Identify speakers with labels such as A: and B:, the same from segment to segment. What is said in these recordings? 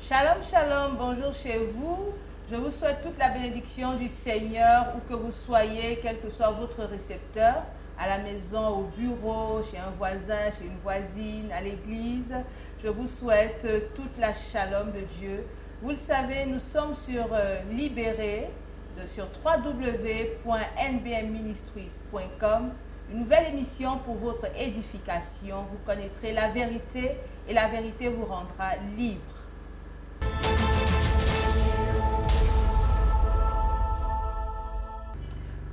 A: Shalom, shalom, bonjour chez vous. Je vous souhaite toute la bénédiction du Seigneur, où que vous soyez, quel que soit votre récepteur, à la maison, au bureau, chez un voisin, chez une voisine, à l'église. Je vous souhaite toute la shalom de Dieu. Vous le savez, nous sommes sur Libéré, sur www.nbmministries.com. Une nouvelle émission pour votre édification. Vous connaîtrez la vérité et la vérité vous rendra libre.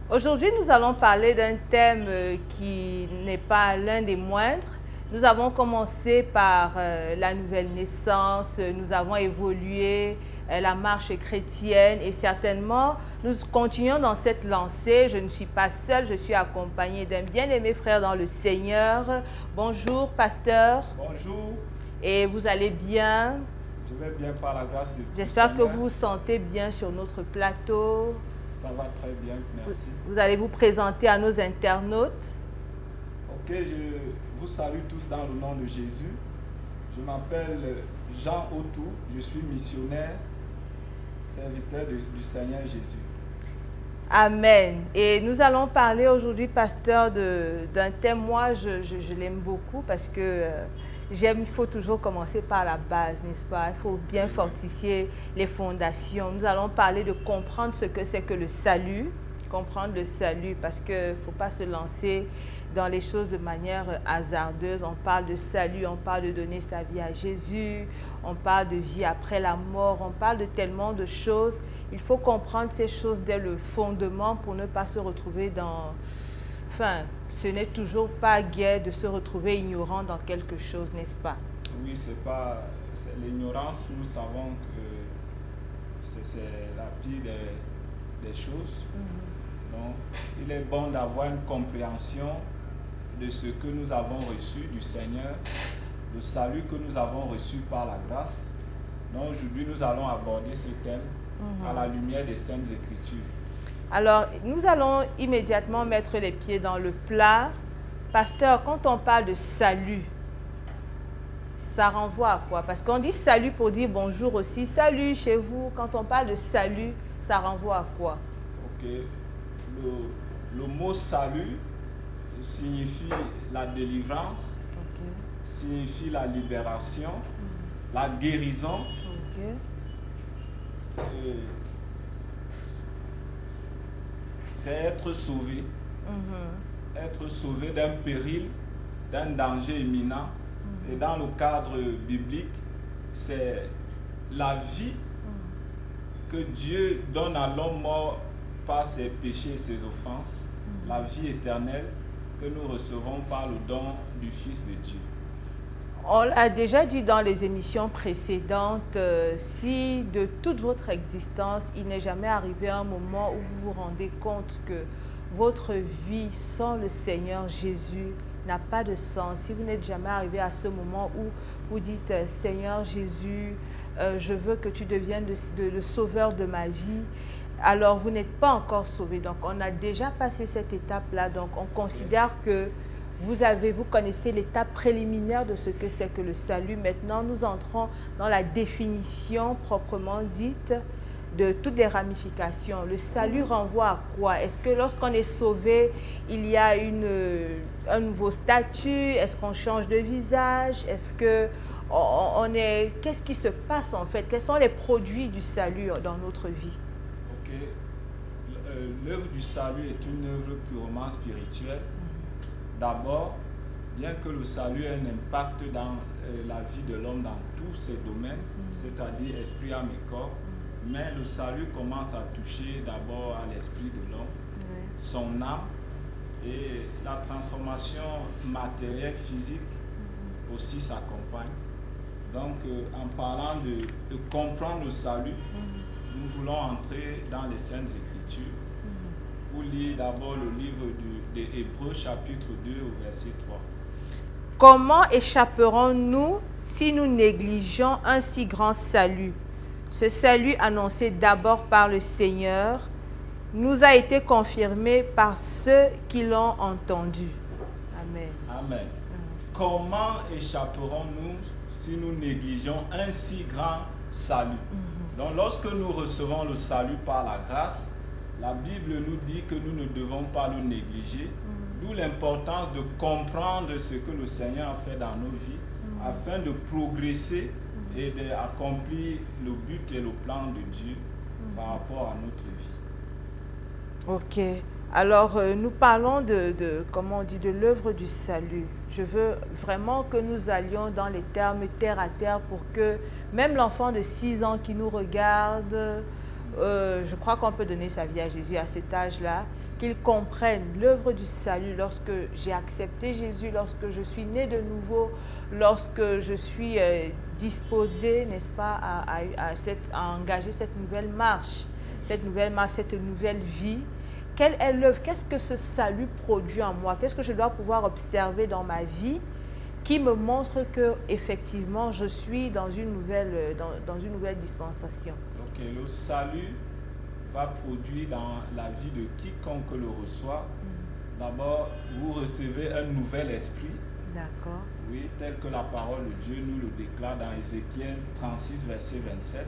A: Aujourd'hui, nous allons parler d'un thème qui n'est pas l'un des moindres. Nous avons commencé par la nouvelle naissance, nous avons évolué, la marche chrétienne et certainement nous continuons dans cette lancée. Je ne suis pas seule, je suis accompagnée d'un bien-aimé frère dans le Seigneur. Bonjour, pasteur.
B: Bonjour.
A: Et vous allez bien?
B: Je vais bien par la grâce de Dieu.
A: J'espère que vous vous sentez bien sur notre plateau.
B: Ça va très bien, merci.
A: Vous allez vous présenter à nos internautes.
B: Ok, je vous salue tous dans le nom de Jésus. Je m'appelle Jean Autou, je suis missionnaire, serviteur du Seigneur Jésus.
A: Amen. Et nous allons parler aujourd'hui, pasteur, d'un thème. Moi, je l'aime beaucoup parce que il faut toujours commencer par la base, n'est-ce pas? Il faut bien fortifier les fondations. Nous allons parler de comprendre ce que c'est que le salut, comprendre le salut, parce qu'il ne faut pas se lancer dans les choses de manière hasardeuse. On parle de salut, on parle de donner sa vie à Jésus, on parle de vie après la mort, on parle de tellement de choses. Il faut comprendre ces choses dès le fondement pour ne pas se retrouver dans... Enfin, ce n'est toujours pas gai de se retrouver ignorant dans quelque chose, n'est-ce pas?
B: Oui, c'est l'ignorance, nous savons que c'est la pire des choses. Donc, il est bon d'avoir une compréhension de ce que nous avons reçu du Seigneur, le salut que nous avons reçu par la grâce. Donc, aujourd'hui, nous allons aborder ce thème à la lumière des Saintes Écritures.
A: Alors, nous allons immédiatement mettre les pieds dans le plat. Pasteur, quand on parle de salut, ça renvoie à quoi? Parce qu'on dit salut pour dire bonjour aussi. Salut chez vous. Quand on parle de salut, ça renvoie à quoi?
B: Ok. Le mot salut signifie la délivrance, signifie la libération, la guérison. C'est être sauvé. Être sauvé d'un péril, d'un danger imminent. Et dans le cadre biblique, c'est la vie que Dieu donne à l'homme mort par ses péchés et ses offenses, la vie éternelle que nous recevons par le don du Fils de Dieu.
A: On l'a déjà dit dans les émissions précédentes, si de toute votre existence, il n'est jamais arrivé un moment où vous vous rendez compte que votre vie sans le Seigneur Jésus n'a pas de sens, si vous n'êtes jamais arrivé à ce moment où vous dites « Seigneur Jésus, je veux que tu deviennes le sauveur de ma vie », alors vous n'êtes pas encore sauvé. Donc on a déjà passé cette étape-là, donc on considère que vous connaissez l'étape préliminaire de ce que c'est que le salut. Maintenant, nous entrons dans la définition proprement dite de toutes les ramifications. Le salut renvoie à quoi? Est-ce que lorsqu'on est sauvé, il y a un nouveau statut? Est-ce qu'on change de visage? Est-ce que qu'est-ce qui se passe en fait? Quels sont les produits du salut dans notre vie?
B: Ok. L'œuvre du salut est une œuvre purement spirituelle. D'abord, bien que le salut ait un impact dans la vie de l'homme dans tous ses domaines, c'est-à-dire esprit, âme et corps, mais le salut commence à toucher d'abord à l'esprit de l'homme, son âme, et la transformation matérielle, physique aussi s'accompagne. Donc, en parlant de comprendre le salut, nous voulons entrer dans les Saintes Écritures. Pour lire d'abord le livre des Hébreux, chapitre 2, au verset 3.
A: Comment échapperons-nous si nous négligeons un si grand salut? Ce salut annoncé d'abord par le Seigneur nous a été confirmé par ceux qui l'ont entendu. Amen.
B: Amen. Comment échapperons-nous si nous négligeons un si grand salut. Donc lorsque nous recevons le salut par la grâce, la Bible nous dit que nous ne devons pas le négliger. D'où l'importance de comprendre ce que le Seigneur a fait dans nos vies afin de progresser et d'accomplir le but et le plan de Dieu par rapport à notre vie.
A: Ok. Alors, nous parlons comment on dit, de l'œuvre du salut. Je veux vraiment que nous allions dans les termes terre à terre pour que même l'enfant de 6 ans qui nous regarde, je crois qu'on peut donner sa vie à Jésus à cet âge-là, qu'il comprenne l'œuvre du salut lorsque j'ai accepté Jésus, lorsque je suis né de nouveau, lorsque je suis disposé, n'est-ce pas, à engager cette nouvelle marche, cette nouvelle vie. Quelle est l'œuvre? Qu'est-ce que ce salut produit en moi? Qu'est-ce que je dois pouvoir observer dans ma vie qui me montre que effectivement je suis dans une nouvelle dispensation?
B: Ok, le salut va produire dans la vie de quiconque le reçoit. D'abord, vous recevez un nouvel esprit.
A: D'accord.
B: Oui, tel que la parole de Dieu nous le déclare dans Ézéchiel 36, verset 27.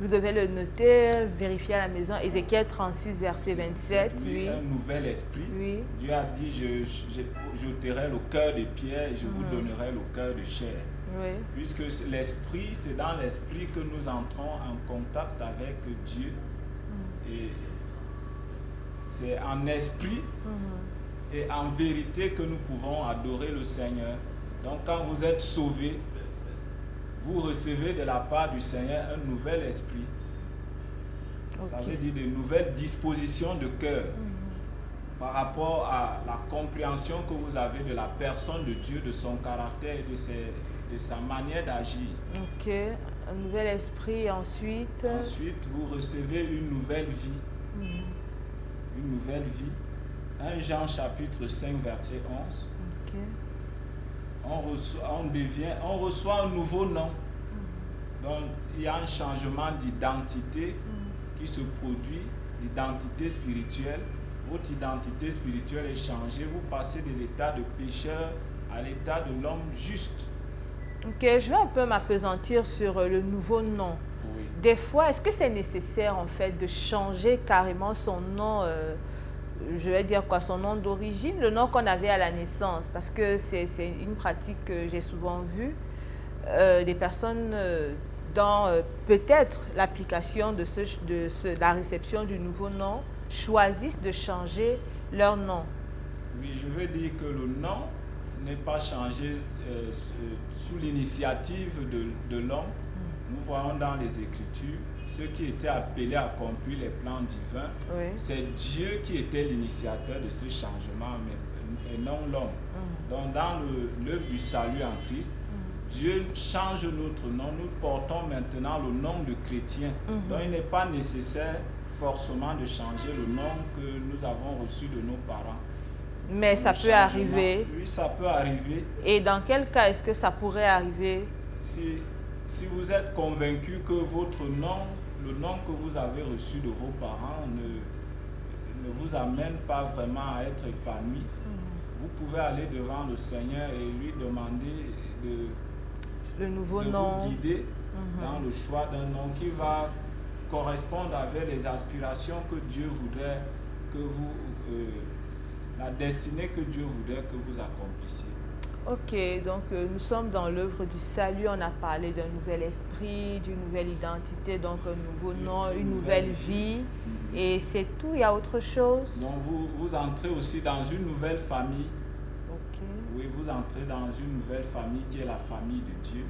A: Vous devez le noter, vérifier à la maison. Ézéchiel 36, verset 27.
B: Oui, un nouvel esprit.
A: Oui.
B: Dieu a dit, je t'aurai le cœur de pierre et je vous donnerai le cœur de chair.
A: Oui.
B: Puisque l'esprit, c'est dans l'esprit que nous entrons en contact avec Dieu. Et c'est en esprit et en vérité que nous pouvons adorer le Seigneur. Donc quand vous êtes sauvés, vous recevez de la part du Seigneur un nouvel esprit. Ça veut dire de nouvelles dispositions de cœur par rapport à la compréhension que vous avez de la personne de Dieu, de son caractère et de sa manière d'agir.
A: Ok, un nouvel esprit, ensuite...
B: Ensuite, vous recevez une nouvelle vie. Une nouvelle vie. 1 Jean chapitre 5, verset 11.
A: Ok.
B: On reçoit un nouveau nom. Donc, il y a un changement d'identité qui se produit, l'identité spirituelle. Votre identité spirituelle est changée. Vous passez de l'état de pécheur à l'état de l'homme juste.
A: Ok, je vais un peu m'appesantir sur le nouveau nom.
B: Oui.
A: Des fois, est-ce que c'est nécessaire en fait de changer carrément son nom, je vais dire quoi, son nom d'origine, le nom qu'on avait à la naissance? Parce que c'est une pratique que j'ai souvent vue. Des personnes dans peut-être l'application de la réception du nouveau nom choisissent de changer leur nom.
B: Oui, je veux dire que le nom n'est pas changé sous l'initiative de l'homme. Nous voyons dans les Écritures, ceux qui étaient appelés à accomplir les plans divins, c'est Dieu qui était l'initiateur de ce changement, et non l'homme. Donc dans l'œuvre du salut en Christ, Dieu change notre nom. Nous portons maintenant le nom de chrétien. Donc il n'est pas nécessaire forcément de changer le nom que nous avons reçu de nos parents.
A: Mais ça peut arriver.
B: Oui, ça peut arriver.
A: Et dans quel cas est-ce que ça pourrait arriver?
B: Si vous êtes convaincu que votre nom, le nom que vous avez reçu de vos parents ne vous amène pas vraiment à être épanoui, vous pouvez aller devant le Seigneur et lui demander de vous guider dans le choix d'un nom qui va correspondre avec les aspirations que Dieu voudrait que vous... la destinée que Dieu voudrait que vous accomplissiez.
A: Ok, donc nous sommes dans l'œuvre du salut, on a parlé d'un nouvel esprit, d'une nouvelle identité, donc un nouveau nom, une nouvelle vie, et c'est tout, il y a autre chose?
B: Donc vous entrez aussi dans une nouvelle famille.
A: Ok.
B: Oui, vous entrez dans une nouvelle famille qui est la famille de Dieu.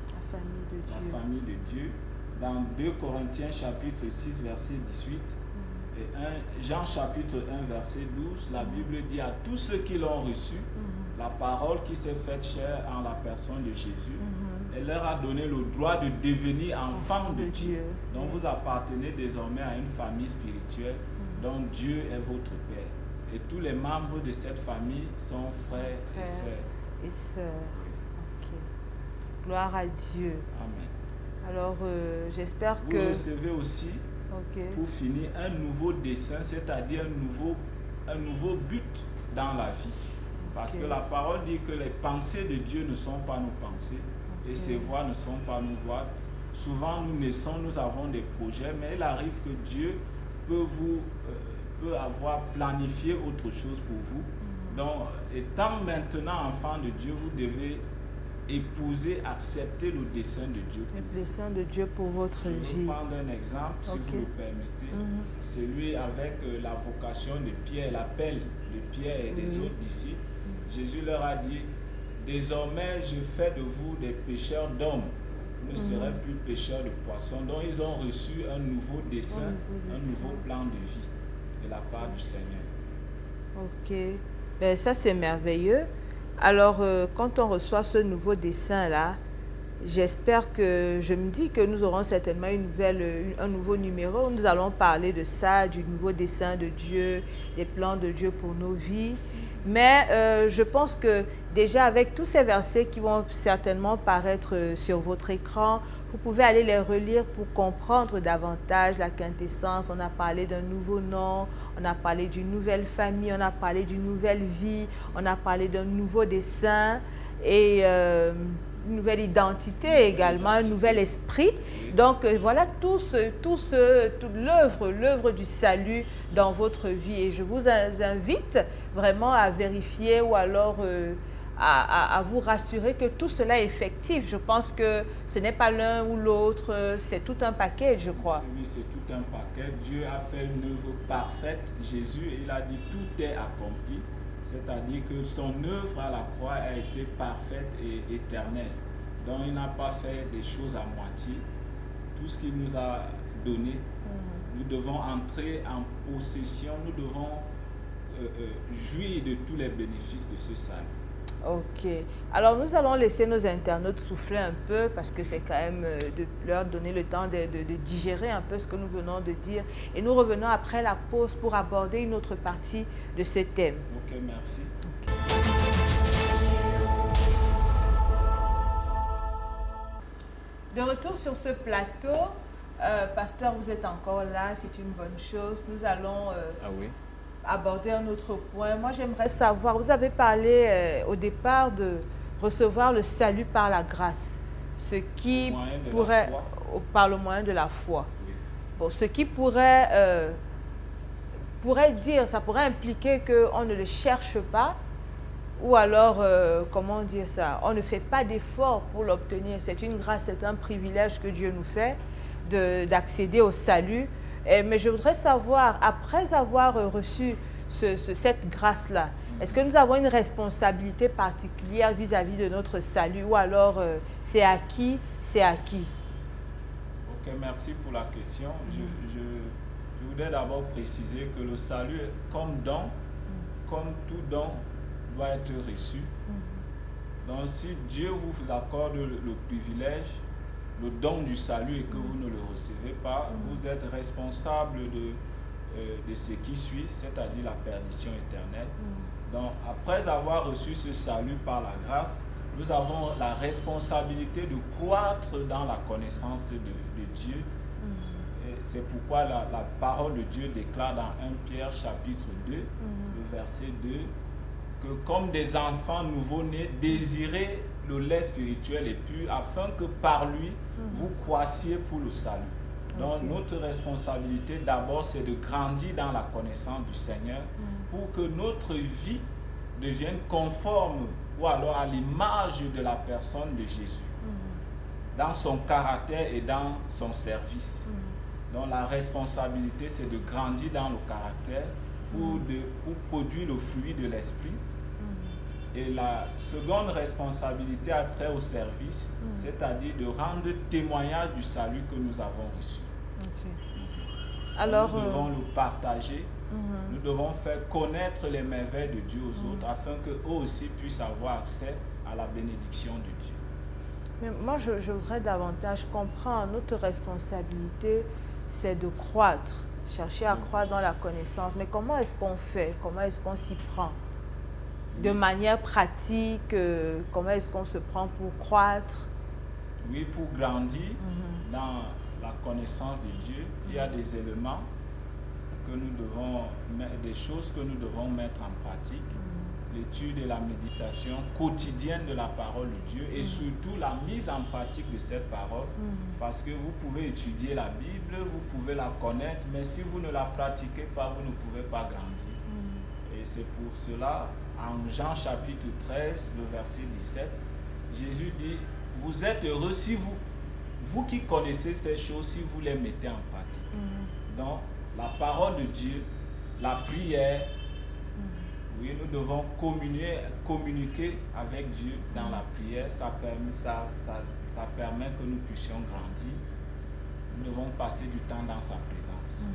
A: La famille de Dieu.
B: La famille de Dieu. Dans 2 Corinthiens chapitre 6, verset 18, et Jean chapitre 1, verset 12, la Bible dit à tous ceux qui l'ont reçu, la parole qui s'est faite chair en la personne de Jésus, elle leur a donné le droit de devenir enfants de Dieu. Donc vous appartenez désormais à une famille spirituelle dont Dieu est votre Père. Et tous les membres de cette famille sont frères et sœurs.
A: Et sœurs. Ok. Gloire à Dieu.
B: Amen.
A: Alors j'espère que...
B: Vous recevez aussi, pour finir, un nouveau dessein, c'est-à-dire un nouveau but dans la vie. Parce que la parole dit que les pensées de Dieu ne sont pas nos pensées et ses voies ne sont pas nos voies. souvent nous naissons, nous avons des projets, mais il arrive que Dieu peut avoir planifié autre chose pour vous. Donc, étant maintenant enfant de Dieu, vous devez épouser, accepter le dessein de Dieu.
A: Le dessein de Dieu pour votre vie.
B: Je vais prendre un exemple, si vous le permettez. Celui avec la vocation de Pierre, l'appel de Pierre et des autres disciples. Jésus leur a dit, désormais je fais de vous des pêcheurs d'hommes. Vous ne serez plus pêcheurs de poissons. Donc ils ont reçu un nouveau dessein, un nouveau plan de vie de la part du Seigneur.
A: Ok, ben, ça c'est merveilleux. Alors quand on reçoit ce nouveau dessein-là, j'espère que, je me dis que nous aurons certainement un nouveau numéro où nous allons parler de ça, du nouveau dessein de Dieu, des plans de Dieu pour nos vies. Mais je pense que déjà avec tous ces versets qui vont certainement paraître sur votre écran, vous pouvez aller les relire pour comprendre davantage la quintessence. On a parlé d'un nouveau nom, on a parlé d'une nouvelle famille, on a parlé d'une nouvelle vie, on a parlé d'un nouveau dessein et une nouvelle identité également, un nouvel esprit. Donc voilà toute l'œuvre du salut dans votre vie. Et je vous invite vraiment à vérifier ou alors à vous rassurer que tout cela est effectif. Je pense que ce n'est pas l'un ou l'autre, c'est tout un paquet, je crois.
B: Oui, c'est tout un paquet. Dieu a fait une œuvre parfaite. Jésus, il a dit tout est accompli. C'est-à-dire que son œuvre à la croix a été parfaite et éternelle. Donc il n'a pas fait des choses à moitié. Tout ce qu'il nous a donné, nous devons entrer en possession, nous devons jouir de tous les bénéfices de ce salut.
A: Ok. Alors nous allons laisser nos internautes souffler un peu parce que c'est quand même de leur donner le temps de digérer un peu ce que nous venons de dire. Et nous revenons après la pause pour aborder une autre partie de ce thème.
B: Ok, merci.
A: Okay. De retour sur ce plateau, pasteur, vous êtes encore là, c'est une bonne chose. Nous allons aborder un autre point. Moi, j'aimerais savoir, vous avez parlé au départ de recevoir le salut par la grâce, ce qui pourrait, par le moyen de la foi.
B: Oui.
A: Bon, ce qui pourrait dire, ça pourrait impliquer qu'on ne le cherche pas, ou alors, comment dire ça, on ne fait pas d'effort pour l'obtenir. C'est une grâce, c'est un privilège que Dieu nous fait d'accéder au salut. Mais je voudrais savoir, après avoir reçu cette grâce-là, est-ce que nous avons une responsabilité particulière vis-à-vis de notre salut ou alors c'est acquis, c'est acquis?
B: Ok, merci pour la question. Je voudrais d'abord préciser que le salut, comme don, comme tout don, doit être reçu. Donc si Dieu vous accorde le privilège, le don du salut et que vous ne le recevez pas, vous êtes responsable de ce qui suit, c'est-à-dire la perdition éternelle. Donc après avoir reçu ce salut par la grâce, nous avons la responsabilité de croître dans la connaissance de Dieu. C'est pourquoi la parole de Dieu déclare dans 1 Pierre chapitre 2, le verset 2, que comme des enfants nouveau-nés, désirez le lait spirituel et pur, afin que par lui, vous croissiez pour le salut. Donc notre responsabilité d'abord, c'est de grandir dans la connaissance du Seigneur pour que notre vie devienne conforme ou alors à l'image de la personne de Jésus, dans son caractère et dans son service. Donc la responsabilité, c'est de grandir dans le caractère pour produire le fruit de l'esprit. Et la seconde responsabilité a trait au service, c'est-à-dire de rendre témoignage du salut que nous avons reçu.
A: Alors,
B: nous devons le partager, nous devons faire connaître les merveilles de Dieu aux autres, afin qu'eux aussi puissent avoir accès à la bénédiction de Dieu.
A: Mais moi, je voudrais davantage comprendre, notre responsabilité, c'est de croître, chercher à croître dans la connaissance. Mais comment est-ce qu'on fait? Comment est-ce qu'on s'y prend? De manière pratique, comment est-ce qu'on se prend pour croître?
B: Oui, pour grandir dans la connaissance de Dieu, il y a des éléments que nous devons, des choses que nous devons mettre en pratique. l'étude et la méditation quotidienne de la parole de Dieu et surtout la mise en pratique de cette parole, parce que vous pouvez étudier la Bible, vous pouvez la connaître, mais si vous ne la pratiquez pas, vous ne pouvez pas grandir. Et c'est pour cela, en Jean chapitre 13, le verset 17, Jésus dit, vous êtes heureux si vous qui connaissez ces choses, si vous les mettez en pratique. Donc, la parole de Dieu, la prière, oui, nous devons communiquer avec Dieu dans la prière. Ça permet que nous puissions grandir. Nous devons passer du temps dans sa présence.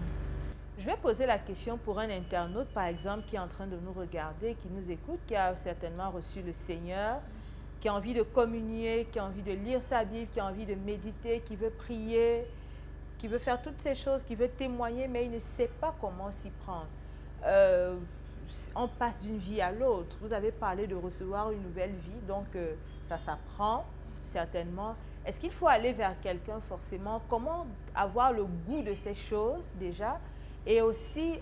A: Je vais poser la question pour un internaute, par exemple, qui est en train de nous regarder, qui nous écoute, qui a certainement reçu le Seigneur, qui a envie de communier, qui a envie de lire sa Bible, qui a envie de méditer, qui veut prier, qui veut faire toutes ces choses, qui veut témoigner, mais il ne sait pas comment s'y prendre. On passe d'une vie à l'autre. Vous avez parlé de recevoir une nouvelle vie, donc ça s'apprend certainement. Est-ce qu'il faut aller vers quelqu'un forcément? Comment avoir le goût de ces choses déjà? Et aussi,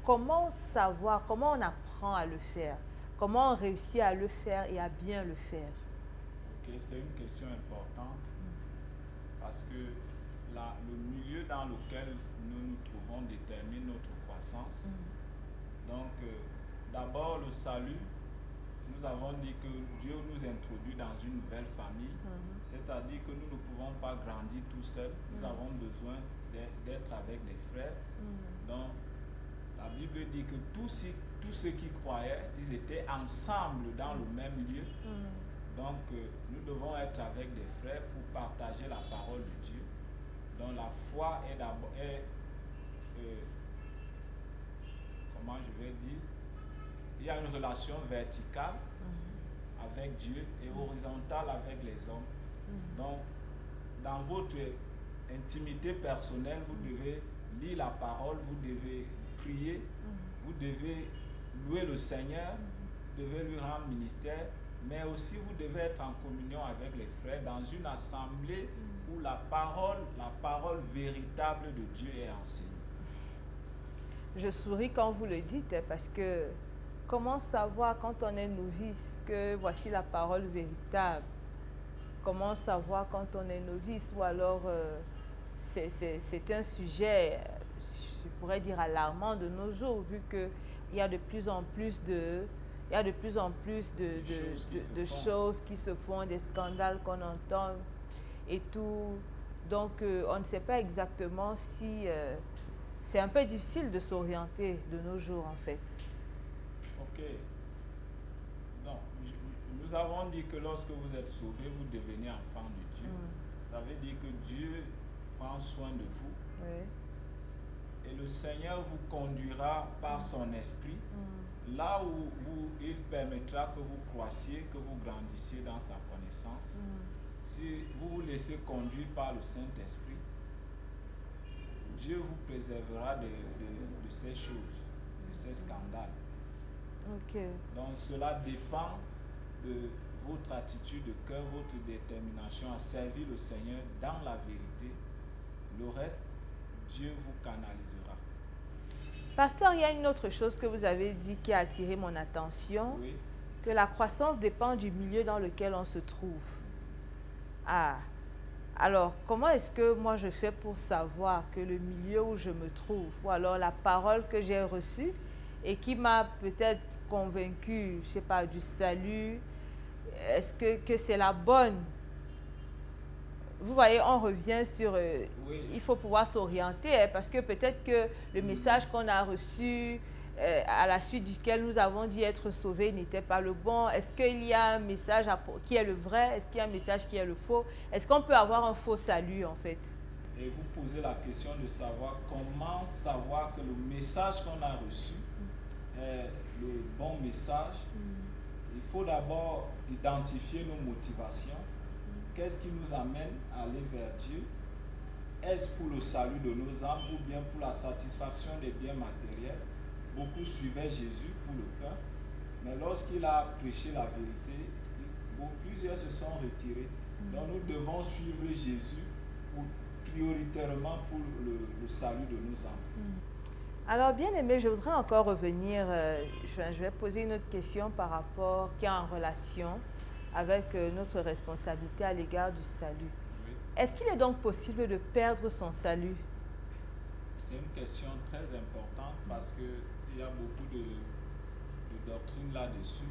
A: comment savoir, comment on apprend à le faire? Comment on réussit à le faire et à bien le faire?
B: Ok, c'est une question importante parce que le milieu dans lequel nous nous trouvons détermine notre croissance. Donc, d'abord, le salut, nous avons dit que Dieu nous introduit dans une nouvelle famille, c'est-à-dire que nous ne pouvons pas grandir tout seuls, nous avons besoin d'être avec des frères. Donc, la Bible dit que tous ceux qui croyaient, ils étaient ensemble dans le même lieu. Donc, nous devons être avec des frères pour partager la parole de Dieu. Donc, la foi est d'abord, comment je vais dire, il y a une relation verticale avec Dieu et horizontale avec les hommes. Donc, dans votre intimité personnelle, vous devez lire la parole, vous devez prier, vous devez louer le Seigneur, vous devez lui rendre ministère, mais aussi vous devez être en communion avec les frères dans une assemblée où la parole véritable de Dieu est enseignée.
A: Je souris quand vous le dites parce que comment savoir quand on est novice que voici la parole véritable? Comment savoir quand on est novice? Ou alors c'est un sujet, je pourrais dire, alarmant de nos jours, vu qu'il y a de plus en plus de choses qui se font, des scandales qu'on entend et tout. Donc on ne sait pas exactement si... c'est un peu difficile de s'orienter de nos jours en fait.
B: Ok. Non, nous avons dit que lorsque vous êtes sauvé, vous devenez enfant de Dieu. Ça veut dire que Dieu prend soin de vous.
A: Oui.
B: Et le Seigneur vous conduira par son esprit là où il permettra que vous croissiez, que vous grandissiez dans sa connaissance. Si vous vous laissez conduire par le Saint-Esprit, Dieu vous préservera de ces choses, de ces scandales.
A: Okay.
B: Donc cela dépend de votre attitude de cœur, votre détermination à servir le Seigneur dans la vérité. Le reste, Dieu vous canalisera.
A: Pasteur, il y a une autre chose que vous avez dit qui a attiré mon attention,
B: Oui.
A: Que la croissance dépend du milieu dans lequel on se trouve. Ah, alors comment est-ce que moi je fais pour savoir que le milieu où je me trouve, ou alors la parole que j'ai reçue et qui m'a peut-être convaincu, je ne sais pas, du salut, est-ce que c'est la bonne? Vous voyez, on revient sur...
B: Oui.
A: Il faut pouvoir s'orienter, parce que peut-être que le message qu'on a reçu, à la suite duquel nous avons dit être sauvés, n'était pas le bon. Est-ce qu'il y a un message qui est le vrai? Est-ce qu'il y a un message qui est le faux? Est-ce qu'on peut avoir un faux salut, en fait?
B: Et vous posez la question de savoir comment savoir que le message qu'on a reçu est le bon message. Il faut d'abord identifier nos motivations. Qu'est-ce qui nous amène à aller vers Dieu? Est-ce pour le salut de nos âmes ou bien pour la satisfaction des biens matériels? Beaucoup suivaient Jésus pour le pain, mais lorsqu'il a prêché la vérité, plusieurs se sont retirés. Donc nous devons suivre Jésus prioritairement pour le salut de nos âmes.
A: Alors, bien aimé, je voudrais encore revenir, je vais poser une autre question par rapport, qui est en relation avec notre responsabilité à l'égard du salut.
B: Oui.
A: Est-ce qu'il est donc possible de perdre son salut?
B: C'est une question très importante parce qu'il y a beaucoup de doctrines là-dessus.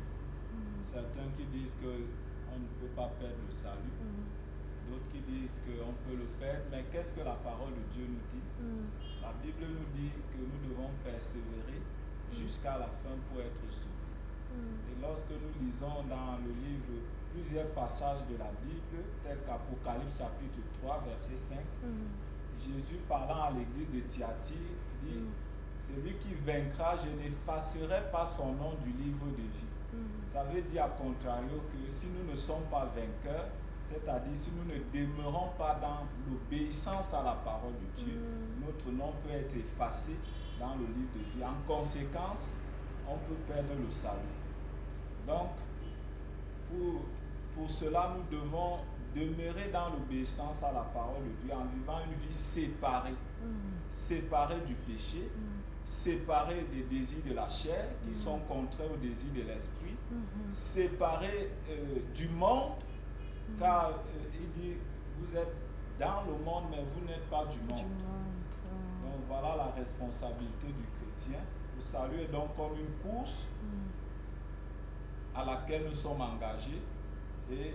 B: Certains qui disent qu'on ne peut pas perdre le salut, d'autres qui disent qu'on peut le perdre. Mais qu'est-ce que la parole de Dieu nous dit? La Bible nous dit que nous devons persévérer jusqu'à la fin pour être sauvés. Et lorsque nous lisons dans le livre plusieurs passages de la Bible, tels qu'Apocalypse chapitre 3, verset 5, Jésus parlant à l'église de Thyatire dit, celui qui vaincra, je n'effacerai pas son nom du livre de vie. Ça veut dire à contrario que si nous ne sommes pas vainqueurs, c'est-à-dire si nous ne demeurons pas dans l'obéissance à la parole de Dieu, notre nom peut être effacé dans le livre de vie. En conséquence, on peut perdre le salut. Donc, pour cela, nous devons demeurer dans l'obéissance à la parole de Dieu en vivant une vie séparée, séparée du péché, séparée des désirs de la chair qui sont contraires aux désirs de l'esprit, séparée du monde, car il dit, vous êtes dans le monde, mais vous n'êtes pas du monde. Donc voilà la responsabilité du chrétien. Le salut est donc comme une course à laquelle nous sommes engagés et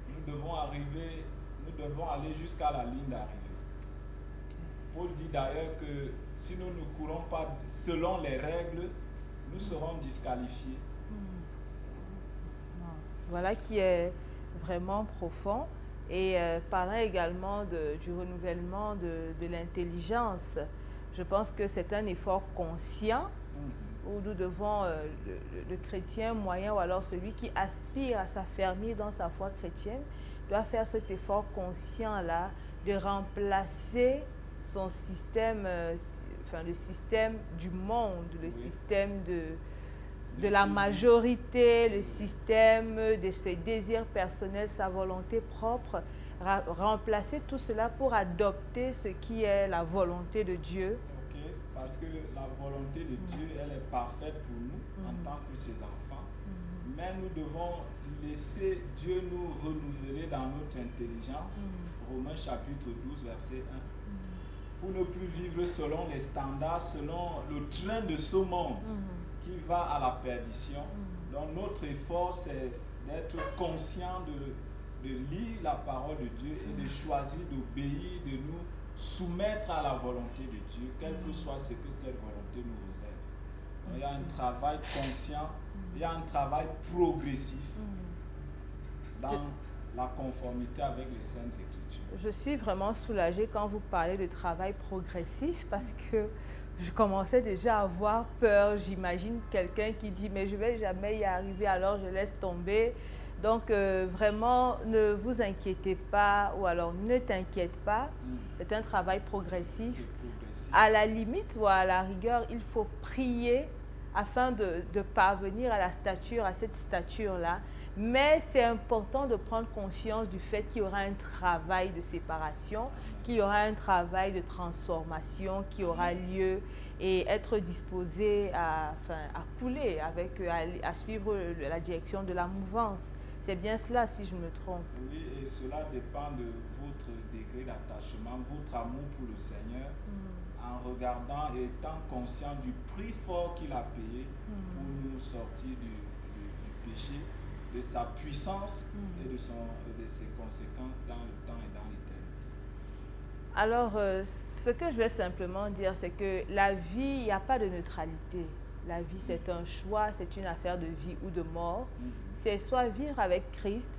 B: nous devons aller jusqu'à la ligne d'arrivée. Paul dit d'ailleurs que si nous ne courons pas selon les règles, nous serons disqualifiés.
A: Voilà qui est vraiment profond. Et parlant également du renouvellement de l'intelligence, je pense que c'est un effort conscient où nous devons, le chrétien moyen ou alors celui qui aspire à s'affermir dans sa foi chrétienne, doit faire cet effort conscient-là de remplacer son système, le système du monde, le système de la majorité, le système de ses désirs personnels, sa volonté propre, remplacer tout cela pour adopter ce qui est la volonté de Dieu.
B: Ok, parce que la volonté de Dieu, elle est parfaite pour nous en tant que ses enfants, mais nous devons laisser Dieu nous renouveler dans notre intelligence. Romains chapitre 12, verset 1. Pour ne plus vivre selon les standards, selon le train de ce monde qui va à la perdition. Donc notre effort, c'est d'être conscient de lire la parole de Dieu et de choisir d'obéir, de nous soumettre à la volonté de Dieu, quel que soit ce que cette volonté nous réserve. Donc, il y a un travail conscient, il y a un travail progressif dans la conformité avec les Saintes Écritures.
A: Je suis vraiment soulagée quand vous parlez de travail progressif parce que je commençais déjà à avoir peur. J'imagine quelqu'un qui dit mais je ne vais jamais y arriver, alors je laisse tomber. Donc vraiment ne vous inquiétez pas ou alors ne t'inquiète pas. C'est un travail progressif. À la limite ou à la rigueur, il faut prier afin de parvenir à la stature, à cette stature-là. Mais c'est important de prendre conscience du fait qu'il y aura un travail de séparation, qu'il y aura un travail de transformation qui aura lieu et être disposé à couler, à suivre la direction de la mouvance. C'est bien cela si je me trompe.
B: Oui, et cela dépend de votre degré d'attachement, votre amour pour le Seigneur, en regardant et étant conscient du prix fort qu'il a payé pour nous sortir du péché, de sa puissance et de ses conséquences dans le temps et dans l'éternité.
A: Alors, ce que je vais simplement dire, c'est que la vie, il n'y a pas de neutralité. La vie, c'est un choix, c'est une affaire de vie ou de mort. C'est soit vivre avec Christ,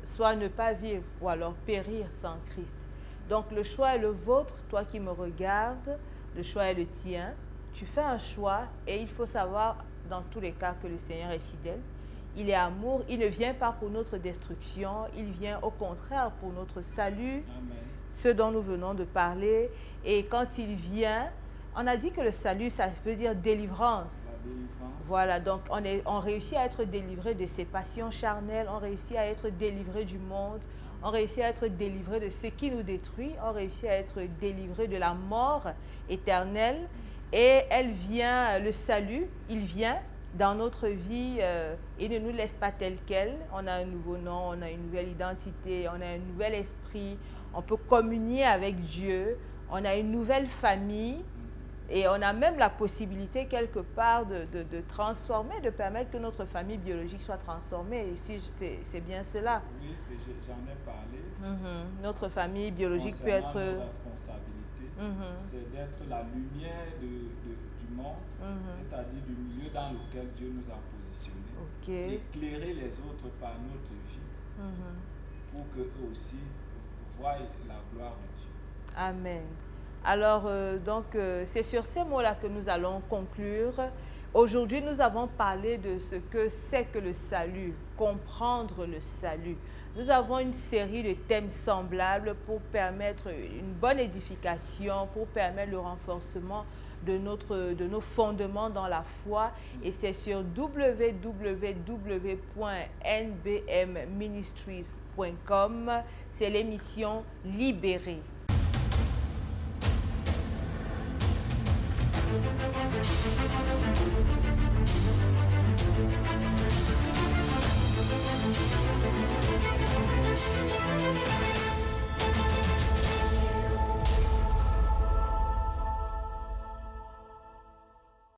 A: soit ne pas vivre, ou alors périr sans Christ. Donc, le choix est le vôtre, toi qui me regardes, le choix est le tien. Tu fais un choix et il faut savoir, dans tous les cas, que le Seigneur est fidèle. Il est amour, il ne vient pas pour notre destruction, il vient au contraire pour notre salut,
B: Amen.
A: Ce dont nous venons de parler. Et quand il vient, on a dit que le salut, ça veut dire délivrance.
B: La délivrance.
A: Voilà, donc on réussit à être délivré de ses passions charnelles, on réussit à être délivré du monde, on réussit à être délivré de ce qui nous détruit, on réussit à être délivré de la mort éternelle. Et elle vient, le salut, il vient dans notre vie et ne nous laisse pas tel quel. On a un nouveau nom, on a une nouvelle identité, on a un nouvel esprit, on peut communier avec Dieu, on a une nouvelle famille et on a même la possibilité quelque part de transformer, de permettre que notre famille biologique soit transformée. Et si c'est bien cela.
B: Oui, j'en ai parlé.
A: Notre famille biologique peut être...
B: Nos responsabilités, c'est d'être la lumière du monde, c'est-à-dire du milieu dans lequel Dieu nous a positionnés. Éclairer les autres par notre vie pour qu'eux aussi voient la gloire de Dieu.
A: Amen. Alors, c'est sur ces mots-là que nous allons conclure. Aujourd'hui, nous avons parlé de ce que c'est que le salut, comprendre le salut. Nous avons une série de thèmes semblables pour permettre une bonne édification, pour permettre le renforcement de nos fondements dans la foi. Et c'est sur www.nbmministries.com. C'est l'émission Libérée.